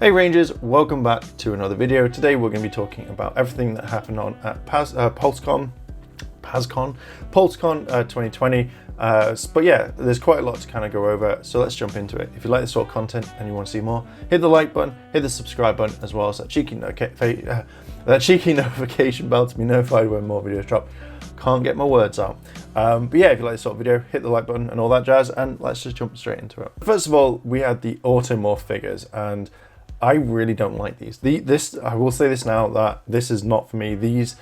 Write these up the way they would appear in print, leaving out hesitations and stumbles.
Hey Rangers, welcome back to another video. Today we're going to be talking about everything that happened on at PulseCon 2020. But yeah, there's quite a lot to kind of go over, so let's jump into it. If you like this sort of content and you want to see more, hit the like button, hit the subscribe button, as well as that cheeky notification bell to be notified when more videos drop. Can't get my words out. But yeah, if you like this sort of video, hit the like button and all that jazz, and let's just jump straight into it. First of all, we had the Automorph figures, and I really don't like these. I will say this now, that this is not for me. These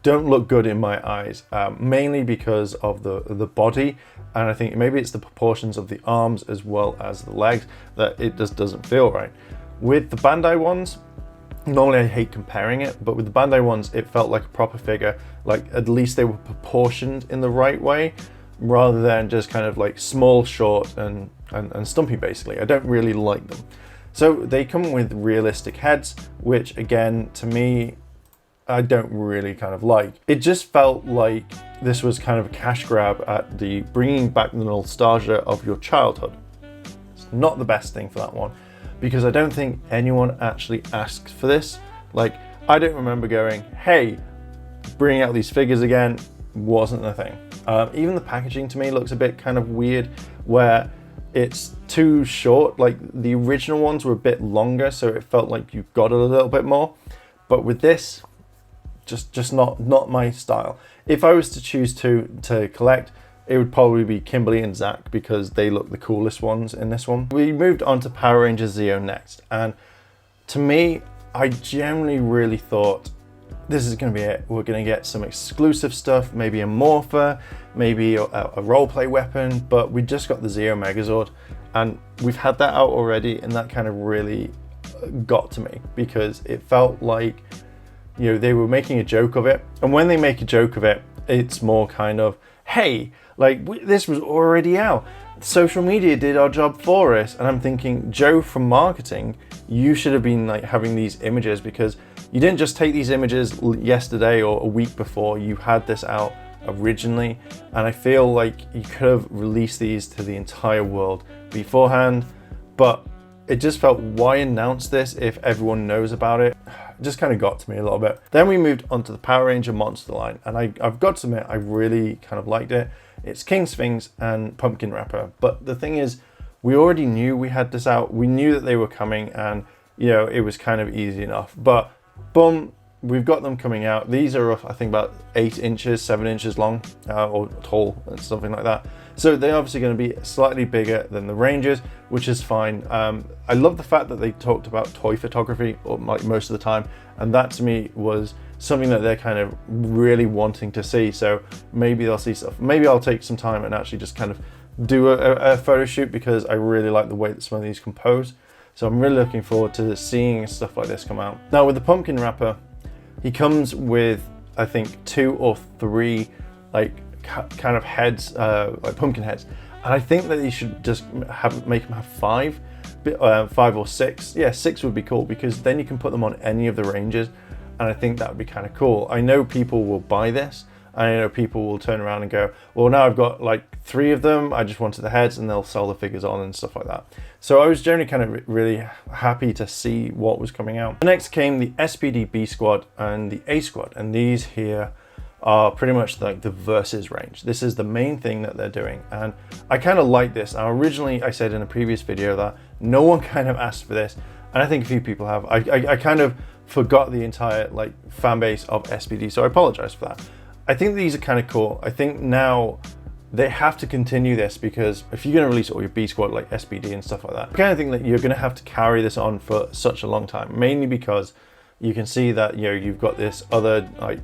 don't look good in my eyes, mainly because of the body, and I think maybe it's the proportions of the arms as well as the legs that it just doesn't feel right. With the Bandai ones, normally I hate comparing it, but with the Bandai ones, it felt like a proper figure. Like at least they were proportioned in the right way, rather than just kind of like small, short, and stumpy basically. I don't really like them. So they come with realistic heads, which again, to me, I don't really kind of like. It just felt like this was kind of a cash grab at the bringing back the nostalgia of your childhood. It's not the best thing for that one, because I don't think anyone actually asked for this. Like, I don't remember going, hey, bring out these figures again. Wasn't a thing. Even the packaging to me looks a bit kind of weird, where it's too short. Like the original ones were a bit longer, so it felt like you got a little bit more. But with this, just not my style. If I was to choose to collect, it would probably be Kimberly and Zach, because they look the coolest ones in this one. We moved on to Power Rangers Zeo next, and to me, I generally really thought this is going to be it. We're going to get some exclusive stuff, maybe a morpher, maybe a roleplay weapon, but we just got the Zeo Megazord, and we've had that out already, and that kind of really got to me, because it felt like, you know, they were making a joke of it. And when they make a joke of it, it's more kind of, hey, like this was already out. Social media did our job for us. And I'm thinking, Joe from marketing, you should have been like having these images, because you didn't just take these images yesterday or a week before. You had this out originally, and I feel like you could have released these to the entire world beforehand. But it just felt, why announce this if everyone knows about it? It just kind of got to me a little bit. Then we moved on to the Power Ranger Monster line, and I've got to admit, I really kind of liked it. It's King Sphinx and Pumpkin Rapper, but the thing is, we already knew we had this out. We knew that they were coming, and you know, it was kind of easy enough. But boom, we've got them coming out. These are, I think, about 8 inches, 7 inches long, or tall, and something like that. So they're obviously going to be slightly bigger than the Rangers, which is fine. I love the fact that they talked about toy photography, or like most of the time, and that to me was something that they're kind of really wanting to see. So maybe they'll see stuff. Maybe I'll take some time and actually just kind of do a photo shoot, because I really like the way that some of these compose. So I'm really looking forward to seeing stuff like this come out. Now with the Pumpkin Rapper, he comes with, I think, 2 or 3 like kind of heads, like pumpkin heads, and I think that you should just make them have 5 or 6. Yeah, 6 would be cool, because then you can put them on any of the Rangers, and I think that would be kind of cool. I know people will buy this, and I know people will turn around and go, well, now I've got like 3 of them, I just wanted the heads, and they'll sell the figures on and stuff like that. So I was generally kind of really happy to see what was coming out. Next came the SPD Squad and the A Squad, and these here are pretty much like the versus range. This is the main thing that they're doing, and I kind of like this. Now originally I said in a previous video that no one kind of asked for this, and I think a few people have. I kind of forgot the entire like fan base of SPD, so I apologize for that. I think these are kind of cool. I think now they have to continue this, because if you're going to release all your B Squad like SPD and stuff like that, I kind of think that you're going to have to carry this on for such a long time, mainly because you can see that, you know, you've got this other like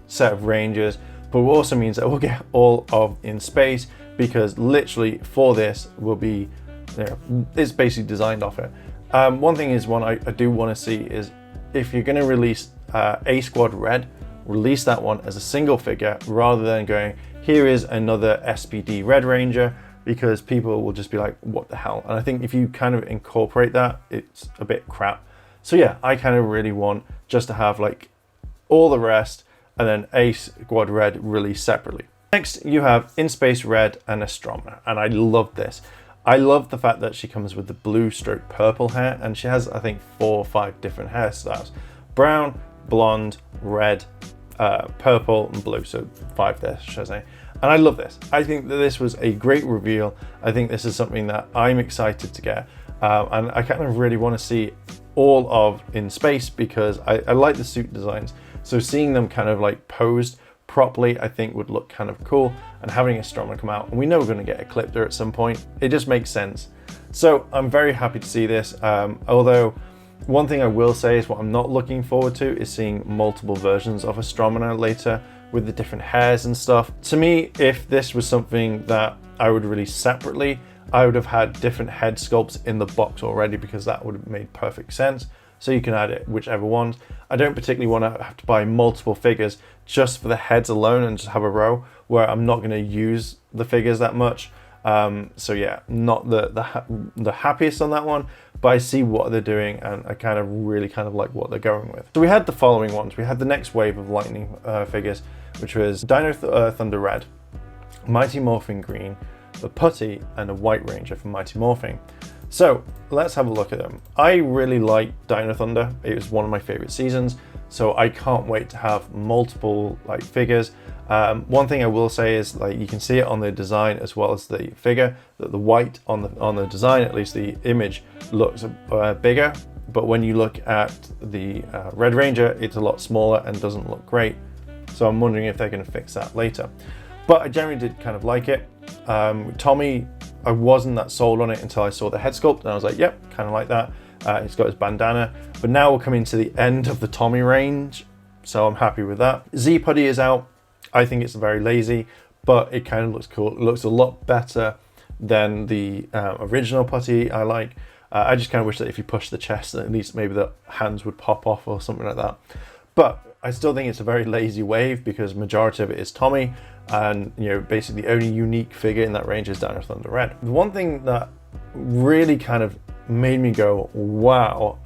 set of Rangers, but it also means that we'll get all of in space, because literally for this will be, you know, it's basically designed off it. One thing is, I do want to see is, if you're going to release A Squad Red, release that one as a single figure, rather than going, here is another SPD Red Ranger, because people will just be like, what the hell? And I think if you kind of incorporate that, it's a bit crap. So yeah, I kind of really want just to have like all the rest, and then A Squad Red released separately. Next, you have In Space Red and Astronomer, and I love this. I love the fact that she comes with the blue stroke purple hair, and she has, I think, 4 or 5 different hairstyles. Brown, blonde, red, purple, and blue, so 5 there, should I say. And I love this. I think that this was a great reveal. I think this is something that I'm excited to get. And I kind of really want to see all of in space, because I like the suit designs. So seeing them kind of like posed properly, I think would look kind of cool, and having Astronomer come out, and we know we're going to get Ecliptor at some point, it just makes sense. So I'm very happy to see this, although one thing I will say is what I'm not looking forward to is seeing multiple versions of Astronomer later with the different hairs and stuff. To me, if this was something that I would release separately, I would have had different head sculpts in the box already, because that would have made perfect sense. So you can add it whichever ones. I don't particularly want to have to buy multiple figures just for the heads alone and just have a row where I'm not going to use the figures that much. So yeah, not the happiest on that one, but I see what they're doing, and I kind of really like what they're going with. So we had the following ones. We had the next wave of Lightning figures, which was Dino Thunder Red, Mighty Morphing Green, the Putty, and a White Ranger from Mighty Morphing. So let's have a look at them. I really like Dino Thunder. It was one of my favorite seasons, so I can't wait to have multiple like figures. One thing I will say is, like, you can see it on the design as well as the figure, that the white on the design, at least the image, looks bigger, but when you look at the Red Ranger, it's a lot smaller and doesn't look great. So I'm wondering if they're going to fix that later. But I generally did kind of like it. Tommy, I wasn't that sold on it until I saw the head sculpt, and I was like, yep, kind of like that. He's got his bandana. But now we're coming to the end of the Tommy range, so I'm happy with that. Z Putty is out. I think it's very lazy, but it kind of looks cool. It looks a lot better than the original Putty I like. I just kind of wish that if you push the chest, at least maybe the hands would pop off or something like that. But I still think it's a very lazy wave, because majority of it is Tommy, and basically the only unique figure in that range is Dino Thunder Red. The one thing that really kind of made me go, wow,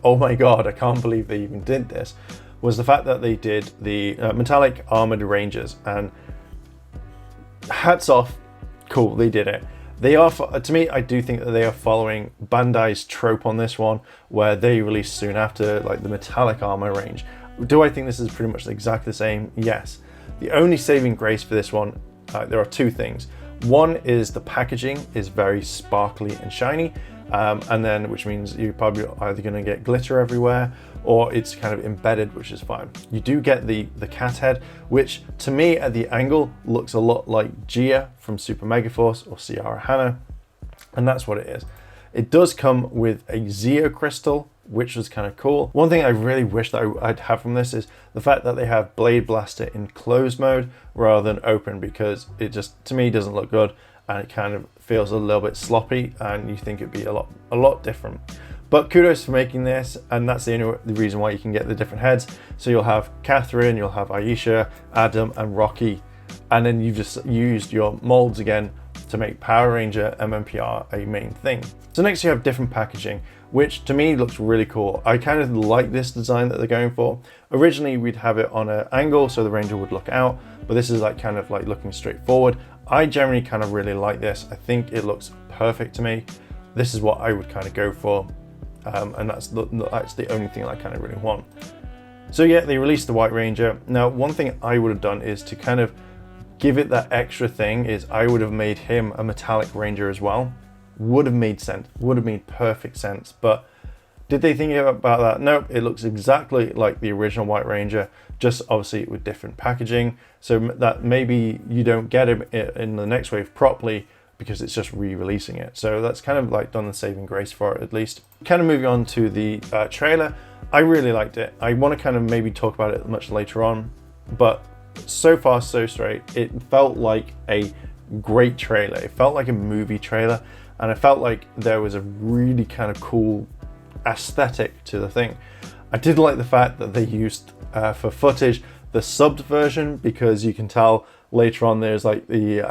oh my god, I can't believe they even did this, was the fact that they did the metallic armored rangers, and hats off, cool, they did it. They are, to me, I do think that they are following Bandai's trope on this one, where they release soon after like the metallic armor range. Do I think this is pretty much exactly the same? Yes. The only saving grace for this one, there are 2 things. One is the packaging is very sparkly and shiny, and then which means you're probably either going to get glitter everywhere, or it's kind of embedded, which is fine. You do get the cat head, which to me at the angle looks a lot like Gia from Super Megaforce or Ciara Hanna, and that's what it is. It does come with a Zeo crystal, which was kind of cool. One thing I really wish that I'd have from this is the fact that they have Blade Blaster in closed mode rather than open, because it just, to me, doesn't look good, and it kind of feels a little bit sloppy, and you think it'd be a lot different. But kudos for making this, and that's the reason why you can get the different heads. So you'll have Catherine, you'll have Aisha, Adam, and Rocky, and then you've just used your molds again to make Power Ranger mmpr a main thing. So next you have different packaging, which to me looks really cool. I kind of like this design that they're going for. Originally we'd have it on an angle so the Ranger would look out, but this is like kind of like looking straight forward. I generally kind of really like this. I think it looks perfect to me. This is what I would kind of go for, and that's the only thing I kind of really want. So yeah, they released the White Ranger. Now one thing I would have done is to kind of give it that extra thing, is I would have made him a metallic Ranger as well. Would have made sense, would have made perfect sense. But did they think about that? Nope, it looks exactly like the original White Ranger, just obviously with different packaging, so that maybe you don't get him in the next wave properly because it's just re-releasing it. So that's kind of like done the saving grace for it, at least. Kind of moving on to the trailer, I really liked it. I want to kind of maybe talk about it much later on, but so far so straight. It felt like a great trailer. It felt like a movie trailer, and I felt like there was a really kind of cool aesthetic to the thing. I did like the fact that they used for footage the subbed version, because you can tell later on there's like the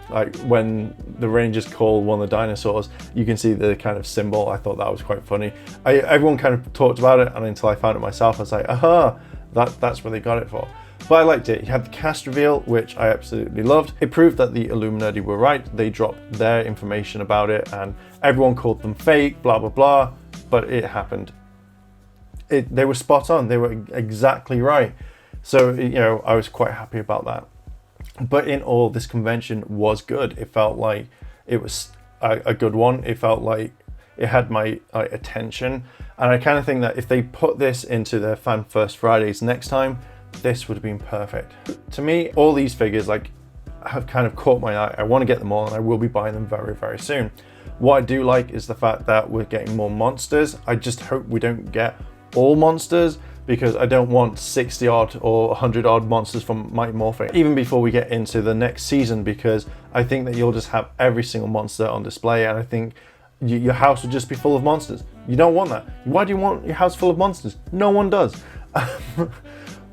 like when the Rangers call one of the dinosaurs, you can see the kind of symbol. I thought that was quite funny. Everyone kind of talked about it, and until I found it myself, I was like, aha, that's what they got it for. but I liked it. You had the cast reveal, which I absolutely loved. It proved that the Illuminati were right. They dropped their information about it and everyone called them fake, blah, blah, blah, but it happened. They were spot on. They were exactly right. So, you know, I was quite happy about that. But in all, this convention was good. It felt like it was a good one. It felt like it had my attention. And I kind of think that if they put this into their Fan First Fridays next time, this would have been perfect. To me, all these figures like have kind of caught my eye. I want to get them all and I will be buying them very, very soon. What I do like is the fact that we're getting more monsters. I just hope we don't get all monsters, because I don't want 60 odd or 100 odd monsters from Mighty Morphin even before we get into the next season, because I think that you'll just have every single monster on display and I think your house would just be full of monsters. You don't want that. Why do you want your house full of monsters? No one does.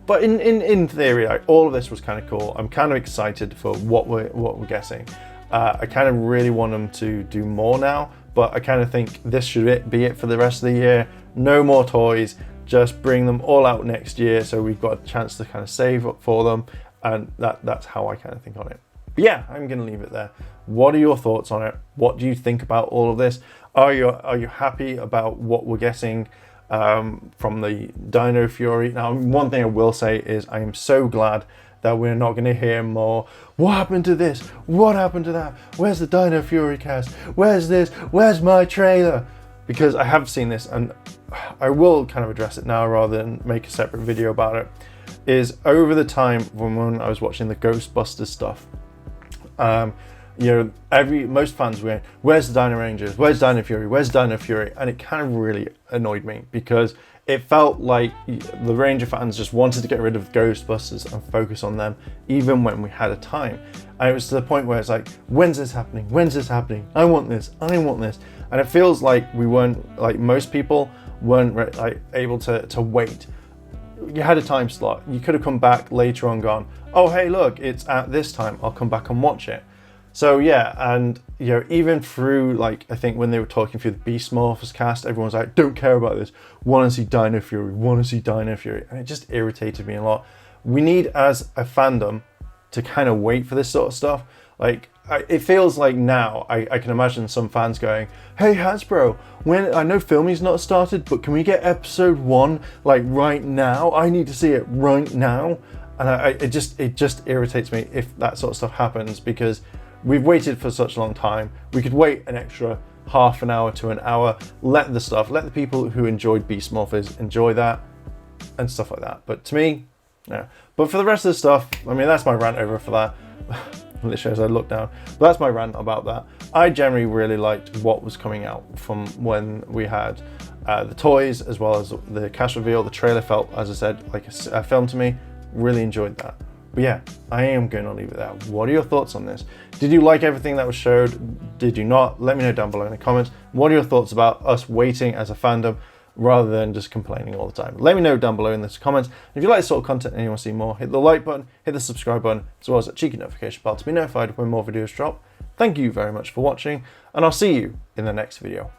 But in theory, like, all of this was kind of cool. I'm kind of excited for what we're guessing. I kind of really want them to do more now, but I kind of think this should be it for the rest of the year. No more toys. Just bring them all out next year so we've got a chance to kind of save up for them, and that's how I kind of think on it. But yeah, I'm going to leave it there. What are your thoughts on it? What do you think about all of this? Are you happy about what we're getting from the Dino Fury? Now, one thing I will say is I am so glad that we're not going to hear more, what happened to this? What happened to that? Where's the Dino Fury cast? Where's this? Where's my trailer? Because I have seen this, and I will kind of address it now rather than make a separate video about it, is over the time when I was watching the Ghostbusters stuff, you know, most fans were, where's the Dino Rangers? Where's Dino Fury? Where's Dino Fury? And it kind of really annoyed me because it felt like the Ranger fans just wanted to get rid of Ghostbusters and focus on them, even when we had a time. And it was to the point where it's like, when's this happening? When's this happening? I want this. I want this. And it feels like we weren't, like most people weren't like able to wait. You had a time slot. You could have come back later on, gone, oh, hey, look, it's at this time. I'll come back and watch it. So yeah, and you know, even through, like, I think when they were talking through the Beast Morphers cast, everyone's like, don't care about this. Want to see Dino Fury, want to see Dino Fury. And it just irritated me a lot. We need, as a fandom, to kind of wait for this sort of stuff. Like, it feels like now, I can imagine some fans going, hey Hasbro, when I know filming's not started, but can we get episode 1 like right now? I need to see it right now. And it just irritates me if that sort of stuff happens, because we've waited for such a long time. We could wait an extra half an hour to an hour, let the people who enjoyed Beast Morphers enjoy that and stuff like that. But to me, no. But for the rest of the stuff, I mean, that's my rant over for that. Literally as I look down, but that's my rant about that. I generally really liked what was coming out from when we had the toys, as well as the cast reveal. The trailer felt, as I said, like a film to me. Really enjoyed that. But yeah, I am going to leave it there. What are your thoughts on this? Did you like everything that was showed? Did you not? Let me know down below in the comments. What are your thoughts about us waiting as a fandom rather than just complaining all the time? Let me know down below in the comments. If you like this sort of content and you want to see more, hit the like button, hit the subscribe button, as well as that cheeky notification bell to be notified when more videos drop. Thank you very much for watching, and I'll see you in the next video.